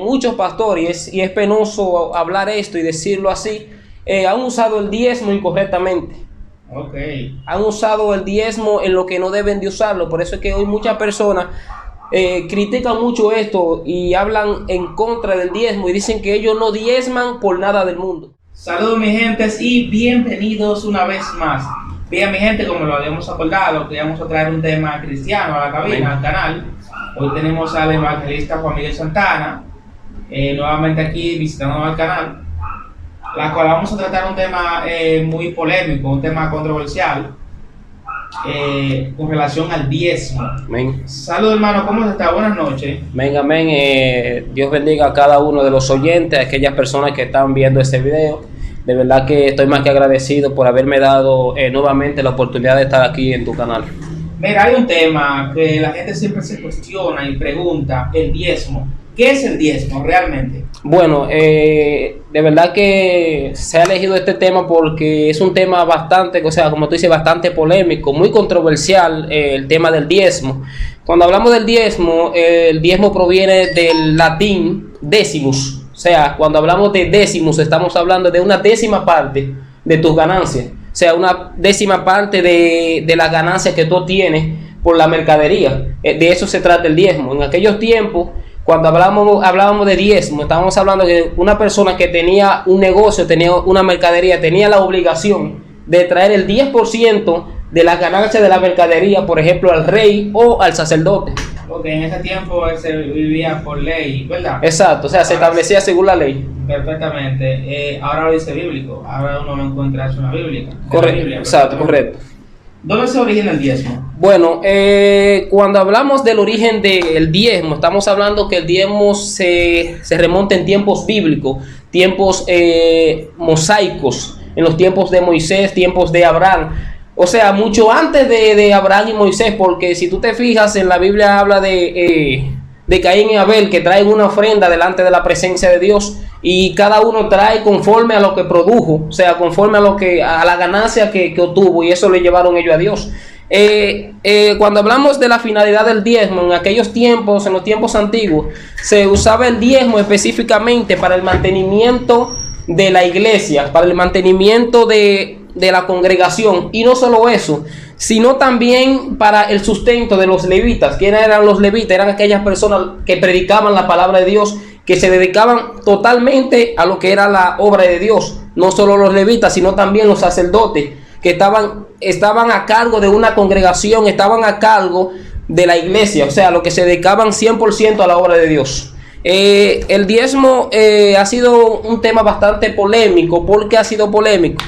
Muchos pastores, y es penoso hablar esto y decirlo así, han usado el diezmo incorrectamente. Han usado el diezmo en lo que no deben de usarlo. Por eso es que hoy muchas personas critican mucho esto y hablan en contra del diezmo y dicen que ellos no diezman por nada del mundo. Saludos mi gentes y bienvenidos una vez más. Bien mi gente, como lo habíamos acordado, queríamos traer un tema cristiano a la cabina, al canal. Hoy tenemos al evangelista Juan Miguel Santana, nuevamente aquí visitando al canal, la cual vamos a tratar un tema muy polémico, un tema controversial, con relación al diezmo. Amén. Saludos hermano, ¿cómo está? Buenas noches. Amén, amén. Dios bendiga a cada uno de los oyentes, a aquellas personas que están viendo este video. De verdad que estoy más que agradecido por haberme dado nuevamente la oportunidad de estar aquí en tu canal. Mira, hay un tema que la gente siempre se cuestiona y pregunta, el diezmo. ¿Qué es el diezmo realmente? Bueno, de verdad que se ha elegido este tema porque es un tema bastante, o sea, como tú dices, bastante polémico, muy controversial, el tema del diezmo. Cuando hablamos del diezmo, el diezmo proviene del latín decimus. O sea, cuando hablamos de décimos, estamos hablando de una décima parte de tus ganancias. O sea, una décima parte de las ganancias que tú tienes por la mercadería. De eso se trata el diezmo. En aquellos tiempos, cuando hablábamos de diezmo, estábamos hablando de una persona que tenía un negocio, tenía una mercadería, tenía la obligación de traer el 10% de las ganancias de la mercadería, por ejemplo, al rey o al sacerdote. Porque en ese tiempo se vivía por ley, ¿verdad? Exacto, o sea, se establecía según la ley. Perfectamente. Ahora lo dice bíblico, ahora uno no encuentra eso en la Biblia. Correcto, exacto, correcto. ¿Dónde se origina el diezmo? Bueno, cuando hablamos del origen del diezmo, estamos hablando que el diezmo se remonta en tiempos bíblicos, tiempos mosaicos, en los tiempos de Moisés, tiempos de Abraham. O sea, mucho antes de Abraham y Moisés, porque si tú te fijas en la Biblia habla de Caín y Abel, que traen una ofrenda delante de la presencia de Dios y cada uno trae conforme a lo que produjo, o sea, conforme a la ganancia que obtuvo, y eso le llevaron ellos a Dios. Cuando hablamos de la finalidad del diezmo, en aquellos tiempos, en los tiempos antiguos, se usaba el diezmo específicamente para el mantenimiento de la iglesia, para el mantenimiento de la congregación, y no solo eso, sino también para el sustento de los levitas. ¿Quiénes eran los levitas? Eran aquellas personas que predicaban la palabra de Dios, que se dedicaban totalmente a lo que era la obra de Dios. No solo los levitas, sino también los sacerdotes, que estaban a cargo de una congregación, estaban a cargo de la iglesia, o sea, los que se dedicaban 100% a la obra de Dios. El diezmo ha sido un tema bastante polémico. ¿Por qué ha sido polémico?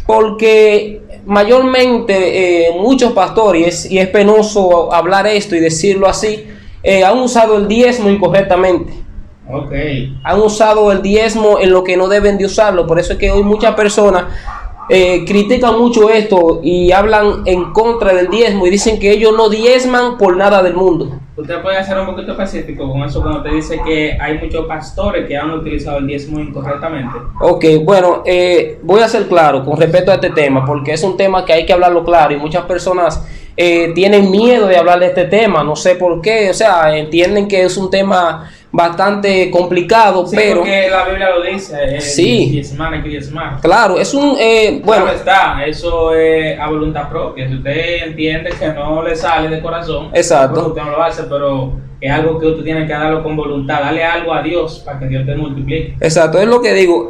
Porque mayormente muchos pastores, y es penoso hablar esto y decirlo así, han usado el diezmo incorrectamente. Han usado el diezmo en lo que no deben de usarlo. Por eso es que hoy muchas personas critican mucho esto y hablan en contra del diezmo y dicen que ellos no diezman por nada del mundo. Usted puede ser un poquito específico con eso cuando te dice que hay muchos pastores que han utilizado el diezmo incorrectamente. Ok, bueno, voy a ser claro con respecto a este tema, porque es un tema que hay que hablarlo claro y muchas personas tienen miedo de hablar de este tema, no sé por qué, o sea, entienden que es un tema bastante complicado, sí, pero porque la Biblia lo dice, sí, diezmar hay que diezmar. Claro, es un bueno, claro está, eso es a voluntad propia. Si usted entiende que no le sale de corazón, exacto, usted no lo hace, pero es algo que usted tiene que darlo con voluntad, darle algo a Dios para que Dios te multiplique. Exacto, es lo que digo.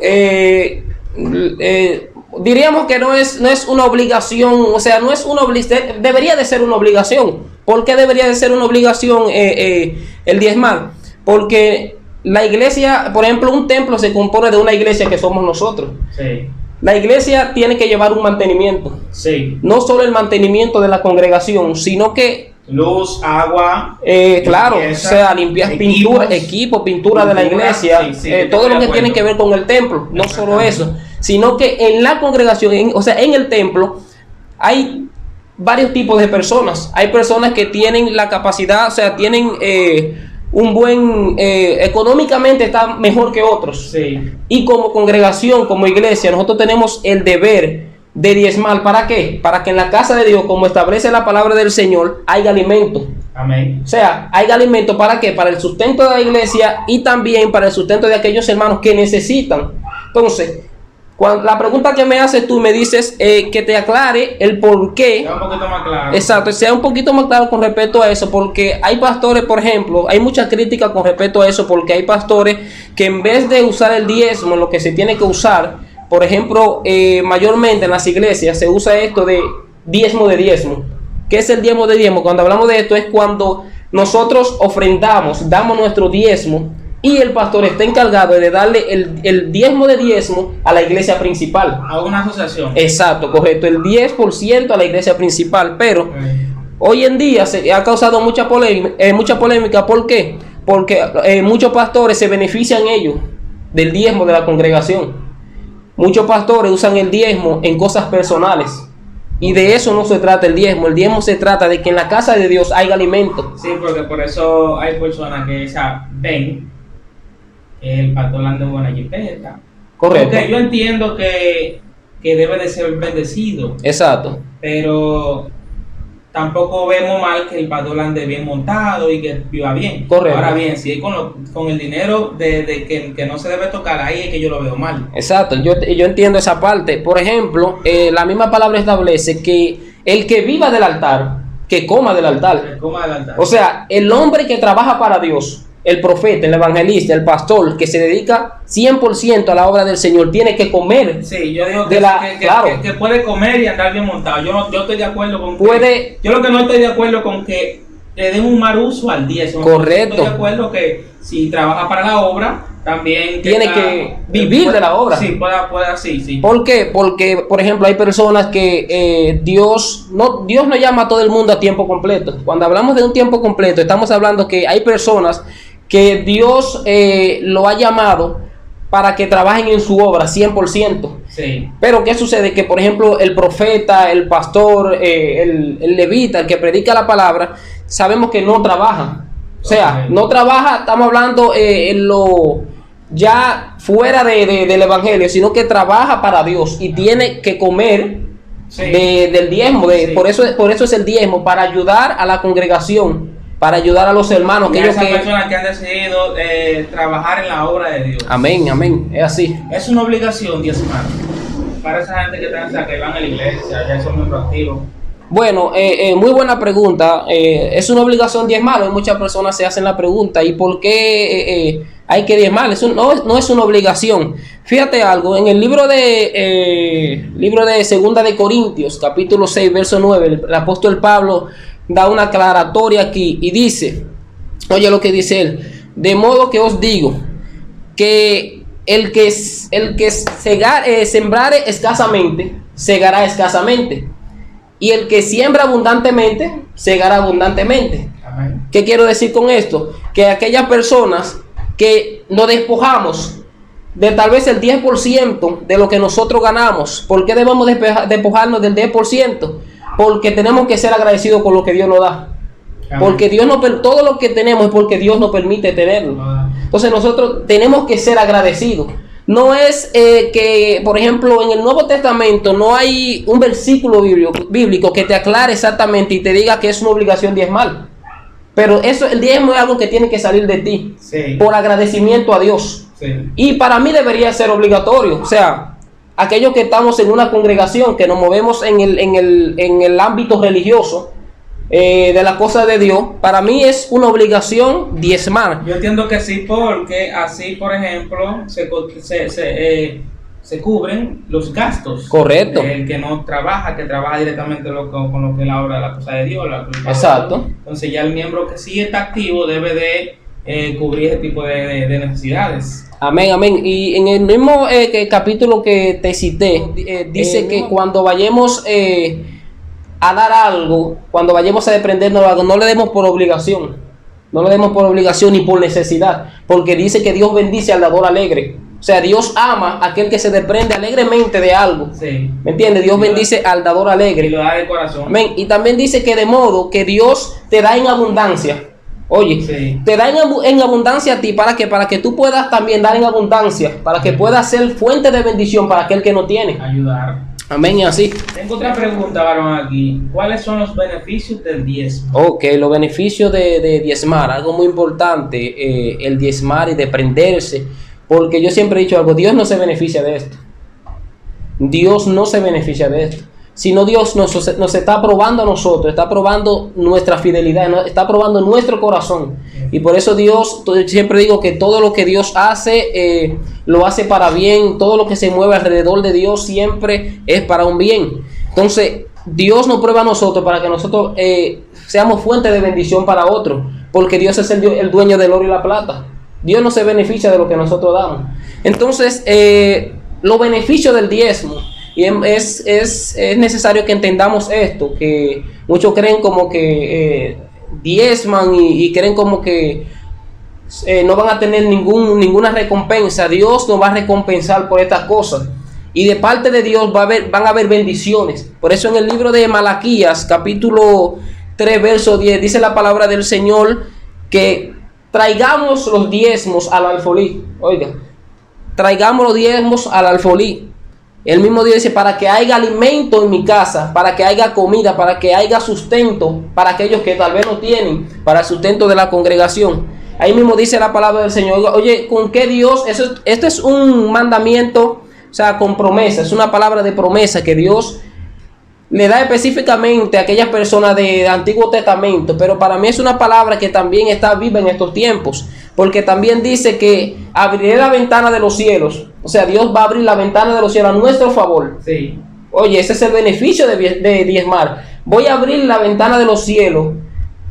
Diríamos que no es una obligación, o sea, no es una obligación, debería de ser una obligación. ¿Por qué debería de ser una obligación el diezmar? Porque la iglesia, por ejemplo, un templo se compone de una iglesia que somos nosotros. Sí. La iglesia tiene que llevar un mantenimiento. Sí. No solo el mantenimiento de la congregación, sino que luz, agua, claro, limpieza, o sea, limpiar pintura de la iglesia, sí, todo lo que tiene que ver con el templo. No solo eso, sino que en la congregación, o sea, en el templo, hay varios tipos de personas. Hay personas que tienen la capacidad, o sea, tienen un buen, económicamente está mejor que otros. Sí. Y como congregación, como iglesia, nosotros tenemos el deber de diezmar. ¿Para qué? Para que en la casa de Dios, como establece la palabra del Señor, haya alimento. Amén. O sea, hay alimento ¿para qué? Para el sustento de la iglesia y también para el sustento de aquellos hermanos que necesitan. Entonces, la pregunta que me haces tú, me dices que te aclare el por qué. Sea un poquito más claro. Exacto, sea un poquito más claro con respecto a eso, porque hay pastores, por ejemplo, hay mucha crítica con respecto a eso, porque hay pastores que en vez de usar el diezmo, lo que se tiene que usar, por ejemplo, mayormente en las iglesias se usa esto de diezmo de diezmo. ¿Qué es el diezmo de diezmo? Cuando hablamos de esto es cuando nosotros ofrendamos, damos nuestro diezmo, y el pastor está encargado de darle el diezmo de diezmo a la iglesia principal. A una asociación. Exacto, correcto, el 10% a la iglesia principal, pero hoy en día se ha causado mucha polémica. ¿Por qué? Porque muchos pastores se benefician ellos del diezmo de la congregación. Muchos pastores usan el diezmo en cosas personales. Y de eso no se trata el diezmo. El diezmo se trata de que en la casa de Dios haya alimento. Sí, porque por eso hay personas que ven el pastor anda en buena jipeta. Correcto. Porque yo entiendo que debe de ser bendecido. Exacto. Pero tampoco vemos mal que el pastor ande bien montado y que viva bien. Correcto. Ahora bien, si es con el dinero de que no se debe tocar, ahí es que yo lo veo mal. Exacto, yo entiendo esa parte. Por ejemplo, la misma palabra establece que el que viva del altar, que coma del altar. Que coma del altar. O sea, el hombre que trabaja para Dios, el profeta, el evangelista, el pastor, que se dedica 100% a la obra del Señor, tiene que comer. Sí, yo digo claro. que puede comer y andar bien montado. Yo estoy de acuerdo con Puede. Yo lo que no estoy de acuerdo con que le den un mal uso al diezmo. Correcto. Estoy de acuerdo que si trabaja para la obra, también tiene que vivir de la obra. Sí, pueda, sí. ¿Por qué? Porque, por ejemplo, hay personas que Dios no llama a todo el mundo a tiempo completo. Cuando hablamos de un tiempo completo, estamos hablando que hay personas que Dios lo ha llamado para que trabajen en su obra 100%. Sí. Pero ¿qué sucede? Que, por ejemplo, el profeta, el pastor, el levita, el que predica la palabra, sabemos que no trabaja. O sea, no trabaja, estamos hablando en lo ya fuera del evangelio, sino que trabaja para Dios y tiene que comer del diezmo. Sí. Por eso es el diezmo, para ayudar a la congregación, para ayudar a los hermanos. Esas personas que han decidido trabajar en la obra de Dios. Amén, es así. Es una obligación diezmar para esa gente que van a la iglesia, ya son muy activos. Bueno, muy buena pregunta. ¿Es una obligación diezmar? Hoy muchas personas se hacen la pregunta, ¿y por qué hay que diezmar? No es una obligación. Fíjate algo, en el libro de Segunda de Corintios, capítulo 6, verso 9, el apóstol Pablo da una aclaratoria aquí y dice, oye lo que dice él: de modo que os digo que el que sembrare escasamente, segará escasamente, y el que siembra abundantemente, segará abundantemente. Amén. ¿Qué quiero decir con esto? Que aquellas personas que nos despojamos de tal vez el 10% de lo que nosotros ganamos, ¿por qué debemos despojarnos del 10%? Porque tenemos que ser agradecidos con lo que Dios nos da. Amén. Porque todo lo que tenemos es porque Dios nos permite tenerlo. Entonces nosotros tenemos que ser agradecidos. No es que, por ejemplo, en el Nuevo Testamento no hay un versículo bíblico que te aclare exactamente y te diga que es una obligación diezmar. Pero el diezmo es algo que tiene que salir de ti, sí, por agradecimiento a Dios. Sí. Y para mí debería ser obligatorio. O sea, aquellos que estamos en una congregación, que nos movemos en el ámbito religioso, de la cosa de Dios, para mí es una obligación diezmar. Yo entiendo que sí, porque así, por ejemplo, se cubren los gastos. Correcto. El que no trabaja, que trabaja directamente con lo que es la obra de la cosa de Dios. Exacto. Entonces ya el miembro que sí está activo debe de cubrir ese tipo de necesidades. Amén. Y en el mismo capítulo que te cité, dice que cuando vayamos a dar algo, cuando vayamos a desprendernos algo, no le demos por obligación. No le demos por obligación ni por necesidad, porque dice que Dios bendice al dador alegre. O sea, Dios ama a aquel que se desprende alegremente de algo. Sí. ¿Me entiendes? Dios bendice al dador alegre. Y lo da de corazón. Amén. Y también dice que de modo que Dios te da en abundancia. Oye, sí, te da en abundancia a ti, ¿para qué? Para que tú puedas también dar en abundancia, para que puedas ser fuente de bendición para aquel que no tiene. Ayudar. Amén, y así. Tengo otra pregunta, varón, aquí. ¿Cuáles son los beneficios del diezmo? Ok, los beneficios de diezmar, algo muy importante, el diezmar y desprenderse, porque yo siempre he dicho algo, Dios no se beneficia de esto. Dios no se beneficia de esto, sino Dios nos está probando a nosotros, está probando nuestra fidelidad, está probando nuestro corazón. Y por eso Dios, siempre digo que todo lo que Dios hace, lo hace para bien, todo lo que se mueve alrededor de Dios siempre es para un bien. Entonces, Dios nos prueba a nosotros para que nosotros seamos fuente de bendición para otros, porque Dios es el dueño del oro y la plata. Dios no se beneficia de lo que nosotros damos. Entonces, los beneficios del diezmo, y es necesario que entendamos esto, que muchos creen como que diezman y creen como que no van a tener ninguna recompensa. Dios nos va a recompensar por estas cosas, y de parte de Dios van a haber bendiciones. Por eso en el libro de Malaquías, capítulo 3, verso 10, dice la palabra del Señor que traigamos los diezmos al alfolí. Oiga, traigamos los diezmos al alfolí. El mismo Dios dice, para que haya alimento en mi casa, para que haya comida, para que haya sustento para aquellos que tal vez no tienen, para el sustento de la congregación. Ahí mismo dice la palabra del Señor. Oye, ¿con qué Dios? Esto es un mandamiento, o sea, con promesa. Es una palabra de promesa que Dios le da específicamente a aquellas personas del Antiguo Testamento, pero para mí es una palabra que también está viva en estos tiempos, porque también dice que abriré la ventana de los cielos. O sea, Dios va a abrir la ventana de los cielos a nuestro favor. Sí. Oye, ese es el beneficio de diezmar. Voy a abrir la ventana de los cielos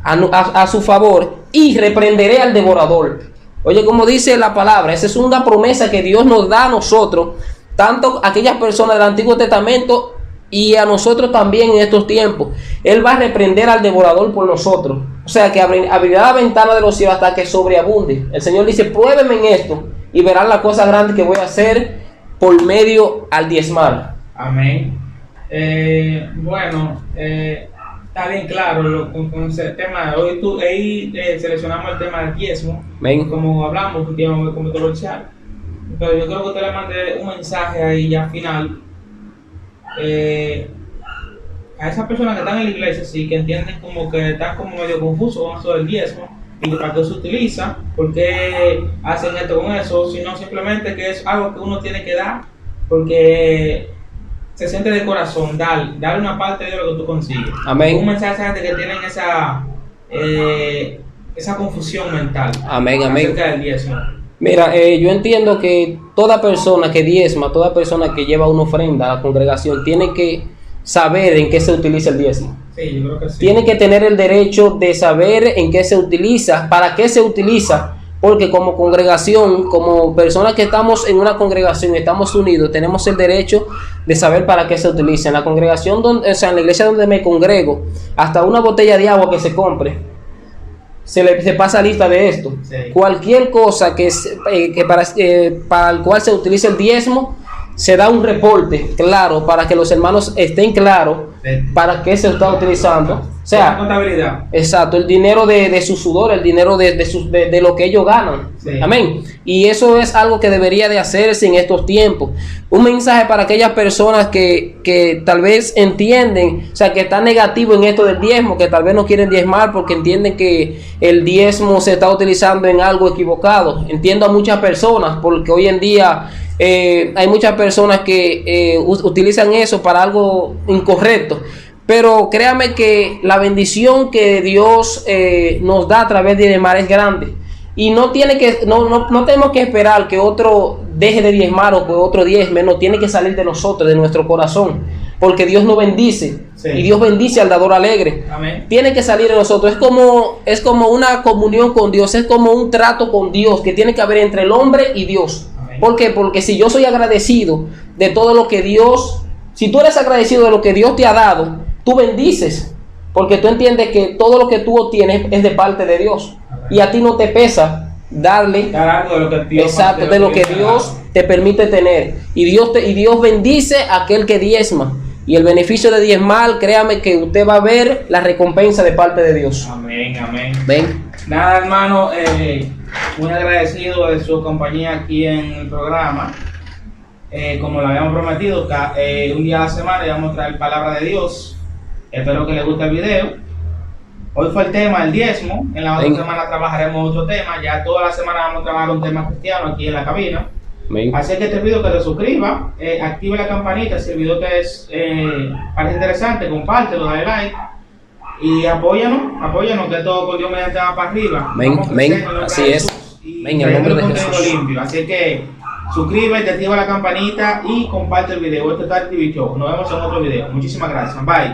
a su favor y reprenderé al devorador. Oye, como dice la palabra, esa es una promesa que Dios nos da a nosotros, tanto a aquellas personas del Antiguo Testamento y a nosotros también en estos tiempos. Él va a reprender al devorador por nosotros. O sea que abrirá la ventana de los cielos hasta que sobreabunde. El Señor dice, pruébenme en esto y verán la cosa grande que voy a hacer por medio al diezmar. Amén. Bueno, está bien claro con ese tema. Hoy seleccionamos el tema del diezmo. Amén. Como hablamos, porque íbamos a controversial. Pero yo creo que usted le mandé un mensaje ahí ya final. A esas personas que están en la iglesia, sí, que entienden como que están como medio confusos con eso del diezmo y para qué se utiliza, por qué hacen esto con eso, sino simplemente que es algo que uno tiene que dar porque se siente de corazón, dar una parte de lo que tú consigues. Amén. Un mensaje a esa gente que tienen esa confusión mental. Amén, amén. Acerca del diezmo. Mira, yo entiendo que toda persona que diezma, toda persona que lleva una ofrenda a la congregación, tiene que saber en qué se utiliza el diezmo. Sí, yo creo que sí. Tiene que tener el derecho de saber en qué se utiliza, para qué se utiliza, porque como congregación, como personas que estamos en una congregación, estamos unidos, tenemos el derecho de saber para qué se utiliza. En la congregación, o sea, en la iglesia donde me congrego, hasta una botella de agua que se compre, se pasa lista de esto. Sí. Cualquier cosa que para el cual se utilice el diezmo, se da un reporte claro para que los hermanos estén claros para qué se está utilizando. O sea, contabilidad. Exacto, el dinero de su sudor, el dinero de lo que ellos ganan. Sí. Amén. Y eso es algo que debería de hacerse en estos tiempos. Un mensaje para aquellas personas que tal vez entienden, o sea, que están negativos en esto del diezmo, que tal vez no quieren diezmar porque entienden que el diezmo se está utilizando en algo equivocado. Entiendo a muchas personas porque hoy en día hay muchas personas que utilizan eso para algo incorrecto. Pero créame que la bendición que Dios nos da a través de diezmar es grande. Y no tenemos que esperar que otro deje de diezmar o que otro diezme. No, tiene que salir de nosotros, de nuestro corazón. Porque Dios nos bendice. Sí. Y Dios bendice al dador alegre. Amén. Tiene que salir de nosotros. Es como una comunión con Dios. Es como un trato con Dios que tiene que haber entre el hombre y Dios. Amén. ¿Por qué? Porque si yo soy agradecido de todo lo que Dios... Si tú eres agradecido de lo que Dios te ha dado, tú bendices, porque tú entiendes que todo lo que tú obtienes es de parte de Dios. Amén. Y a ti no te pesa dar algo de lo que Dios, exacto, de lo que Dios te permite tener. Y Dios bendice a aquel que diezma. Y el beneficio de diezmar, créame que usted va a ver la recompensa de parte de Dios. Amén, amén. Ven. Nada, hermano, muy agradecido de su compañía aquí en el programa. Como lo habíamos prometido, un día a la semana vamos a traer palabra de Dios. Espero que les guste el video. Hoy fue el tema el diezmo. En la otra semana trabajaremos otro tema. Ya toda la semana vamos a trabajar un tema cristiano aquí en la cabina. Así que te pido que te suscribas, active la campanita. Si el video te parece interesante, compártelo, dale like. Y apóyanos, que todo por Dios mediante va para arriba. Así es. En el nombre de Jesús. Limpio. Así que suscríbete, activa la campanita y comparte el video. Este es TV Show. Nos vemos en otro video. Muchísimas gracias. Bye.